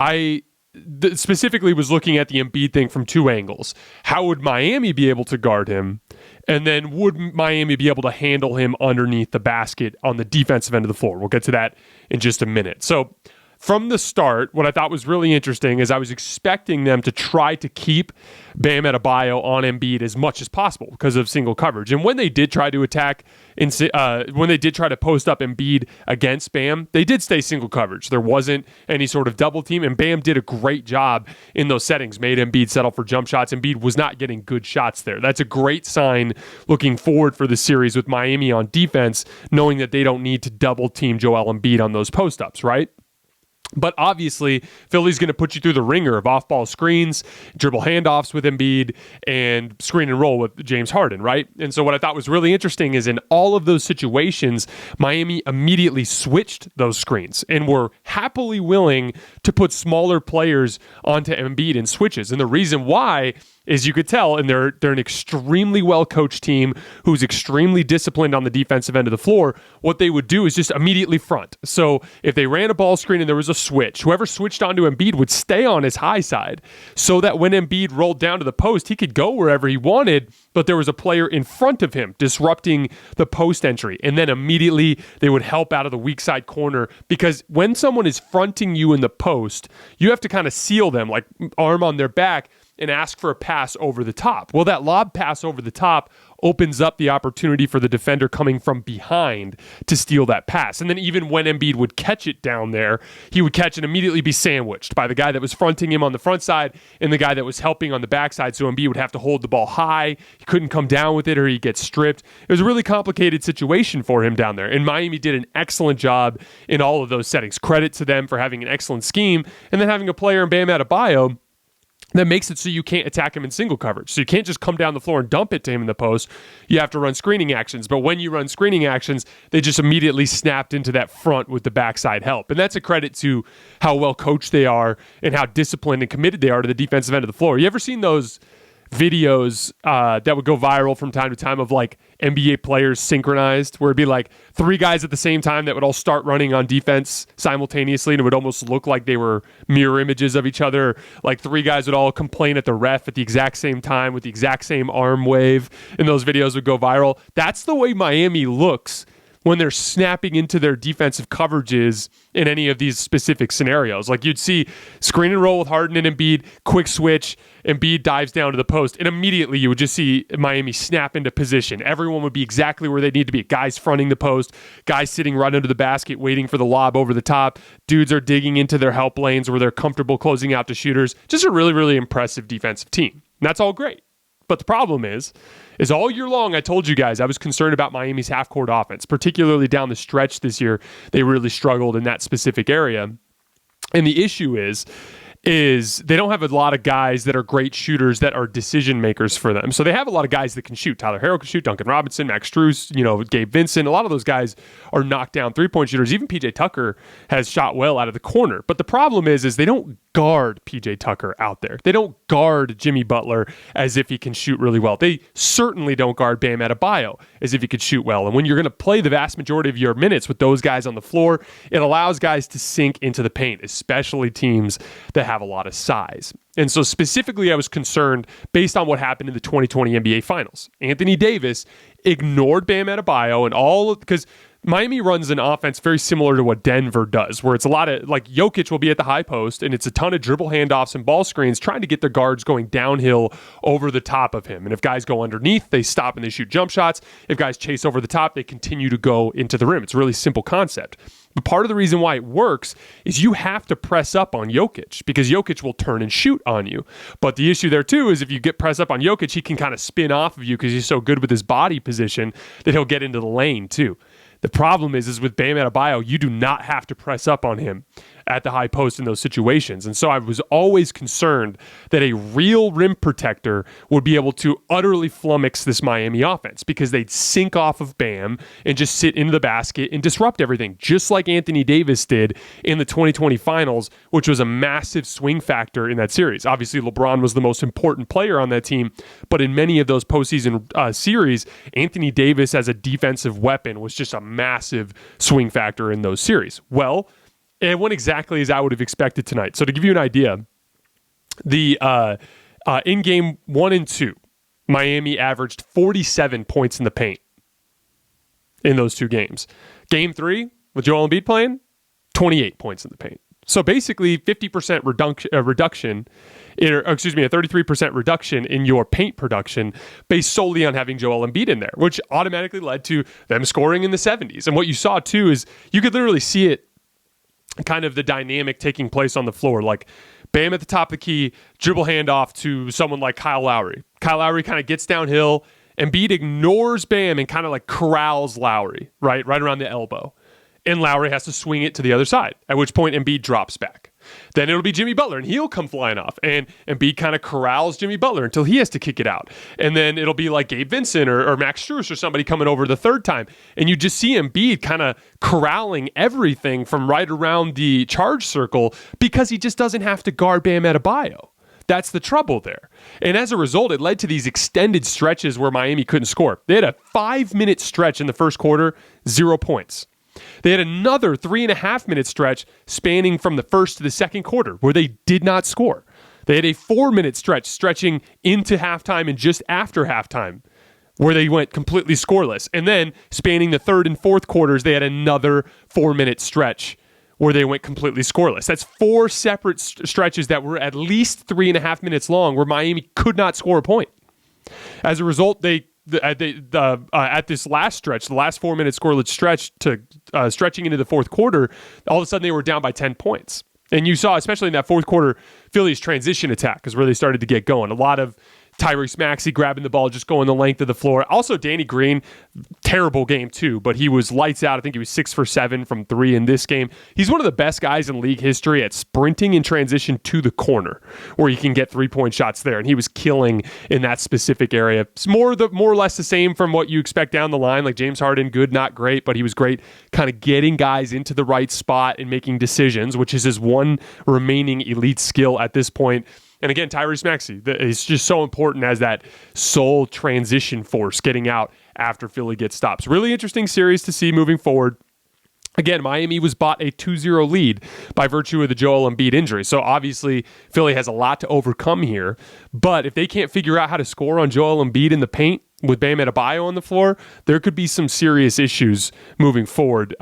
I specifically was looking at the Embiid thing from two angles. How would Miami be able to guard him? And then would Miami be able to handle him underneath the basket on the defensive end of the floor? We'll get to that in just a minute. So from the start, what I thought was really interesting is I was expecting them to try to keep Bam Adebayo on Embiid as much as possible because of single coverage. And when they did try to attack, when they did try to post up Embiid against Bam, they did stay single coverage. There wasn't any sort of double team, and Bam did a great job in those settings, made Embiid settle for jump shots. Embiid was not getting good shots there. That's a great sign looking forward for the series with Miami on defense, knowing that they don't need to double team Joel Embiid on those post ups, right? But obviously, Philly's going to put you through the ringer of off-ball screens, dribble handoffs with Embiid, and screen and roll with James Harden, right? And so what I thought was really interesting is in all of those situations, Miami immediately switched those screens and were happily willing to put smaller players onto Embiid in switches. And the reason why is you could tell, and they're an extremely well-coached team who's extremely disciplined on the defensive end of the floor, what they would do is just immediately front. So if they ran a ball screen and there was a switch, whoever switched onto Embiid would stay on his high side so that when Embiid rolled down to the post, he could go wherever he wanted, but there was a player in front of him disrupting the post entry. And then immediately they would help out of the weak side corner, because when someone is fronting you in the post, you have to kind of seal them, like arm on their back, and ask for a pass over the top. Well, that lob pass over the top opens up the opportunity for the defender coming from behind to steal that pass. And then even when Embiid would catch it down there, he would catch and immediately be sandwiched by the guy that was fronting him on the front side and the guy that was helping on the backside. So Embiid would have to hold the ball high. He couldn't come down with it or he'd get stripped. It was a really complicated situation for him down there. And Miami did an excellent job in all of those settings. Credit to them for having an excellent scheme and then having a player in Bam Adebayo that makes it so you can't attack him in single coverage. So you can't just come down the floor and dump it to him in the post. You have to run screening actions. But when you run screening actions, they just immediately snapped into that front with the backside help. And that's a credit to how well coached they are and how disciplined and committed they are to the defensive end of the floor. You ever seen those videos that would go viral from time to time of like NBA players synchronized, where it'd be like three guys at the same time that would all start running on defense simultaneously, and it would almost look like they were mirror images of each other. Like three guys would all complain at the ref at the exact same time with the exact same arm wave, and those videos would go viral. That's the way Miami looks when they're snapping into their defensive coverages in any of these specific scenarios. Like you'd see screen and roll with Harden and Embiid, quick switch, Embiid dives down to the post, and immediately you would just see Miami snap into position. Everyone would be exactly where they need to be. Guys fronting the post, guys sitting right under the basket waiting for the lob over the top. Dudes are digging into their help lanes where they're comfortable closing out to shooters. Just a really, really impressive defensive team. And that's all great. But the problem is all year long, I told you guys I was concerned about Miami's half-court offense, particularly down the stretch this year. They really struggled in that specific area. And the issue is they don't have a lot of guys that are great shooters that are decision makers for them. So they have a lot of guys that can shoot. Tyler Herro can shoot, Duncan Robinson, Max Strus, Gabe Vincent. A lot of those guys are knockdown three-point shooters. Even PJ Tucker has shot well out of the corner. But the problem is they don't guard PJ Tucker out there. They don't guard Jimmy Butler as if he can shoot really well. They certainly don't guard Bam Adebayo as if he could shoot well. And when you're going to play the vast majority of your minutes with those guys on the floor, it allows guys to sink into the paint, especially teams that have a lot of size. And so specifically, I was concerned based on what happened in the 2020 NBA Finals. Anthony Davis ignored Bam Adebayo and because Miami runs an offense very similar to what Denver does, where it's a lot of, like, Jokic will be at the high post, and it's a ton of dribble handoffs and ball screens trying to get their guards going downhill over the top of him. And if guys go underneath, they stop and they shoot jump shots. If guys chase over the top, they continue to go into the rim. It's a really simple concept. But part of the reason why it works is you have to press up on Jokic, because Jokic will turn and shoot on you. But the issue there, too, is if you get press up on Jokic, he can kind of spin off of you because he's so good with his body position that he'll get into the lane, too. The problem is with Bam Adebayo, you do not have to press up on him at the high post in those situations. And so I was always concerned that a real rim protector would be able to utterly flummox this Miami offense, because they'd sink off of Bam and just sit into the basket and disrupt everything, just like Anthony Davis did in the 2020 Finals, which was a massive swing factor in that series. Obviously, LeBron was the most important player on that team, but in many of those postseason series, Anthony Davis as a defensive weapon was just a massive swing factor in those series. Well, It went exactly as I would have expected tonight. So to give you an idea, the in game 1 and 2, Miami averaged 47 points in the paint in those two games. Game 3, with Joel Embiid playing, 28 points in the paint. So basically 50% reduction, a 33% reduction in your paint production based solely on having Joel Embiid in there, which automatically led to them scoring in the 70s. And what you saw too is you could literally see it, kind of the dynamic taking place on the floor. Like Bam at the top of the key, dribble handoff to someone like Kyle Lowry. Kyle Lowry kind of gets downhill. Embiid ignores Bam and kind of like corrals Lowry, right around the elbow. And Lowry has to swing it to the other side, at which point Embiid drops back. Then it'll be Jimmy Butler, and he'll come flying off. And Embiid kind of corrals Jimmy Butler until he has to kick it out. And then it'll be like Gabe Vincent or Max Strus or somebody coming over the third time. And you just see Embiid kind of corralling everything from right around the charge circle because he just doesn't have to guard Bam Adebayo. That's the trouble there. And as a result, it led to these extended stretches where Miami couldn't score. They had a 5-minute stretch in the first quarter, 0 points. They had another 3.5-minute stretch spanning from the first to the second quarter where they did not score. They had a 4-minute stretch stretching into halftime and just after halftime where they went completely scoreless. And then spanning the third and fourth quarters, they had another 4-minute stretch where they went completely scoreless. That's 4 separate stretches that were at least 3.5 minutes long where Miami could not score a point. As a result, at this last stretch, the last 4-minute scoreless stretch to stretching into the fourth quarter, all of a sudden they were down by 10 points. And you saw, especially in that fourth quarter, Philly's transition attack is where they started to get going. A lot of Tyrese Maxey grabbing the ball, just going the length of the floor. Also, Danny Green, terrible game too, but he was lights out. I think he was 6 for 7 from 3 in this game. He's one of the best guys in league history at sprinting in transition to the corner, where you can get 3-point shots there, and he was killing in that specific area. It's more or less the same from what you expect down the line, like James Harden, good, not great, but he was great kind of getting guys into the right spot and making decisions, which is his one remaining elite skill at this point. And again, Tyrese Maxey is just so important as that sole transition force getting out after Philly gets stops. Really interesting series to see moving forward. Again, Miami was bought a 2-0 lead by virtue of the Joel Embiid injury. So obviously, Philly has a lot to overcome here. But if they can't figure out how to score on Joel Embiid in the paint with Bam Adebayo on the floor, there could be some serious issues moving forward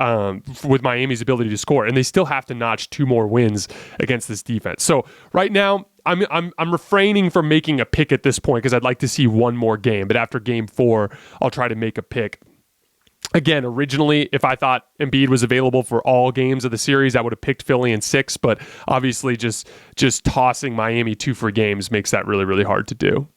with Miami's ability to score. And they still have to notch 2 more wins against this defense. So right now, I'm refraining from making a pick at this point because I'd like to see one more game. But after game 4, I'll try to make a pick. Again, originally, if I thought Embiid was available for all games of the series, I would have picked Philly in 6. But obviously, just tossing Miami 2 for games makes that really, really hard to do.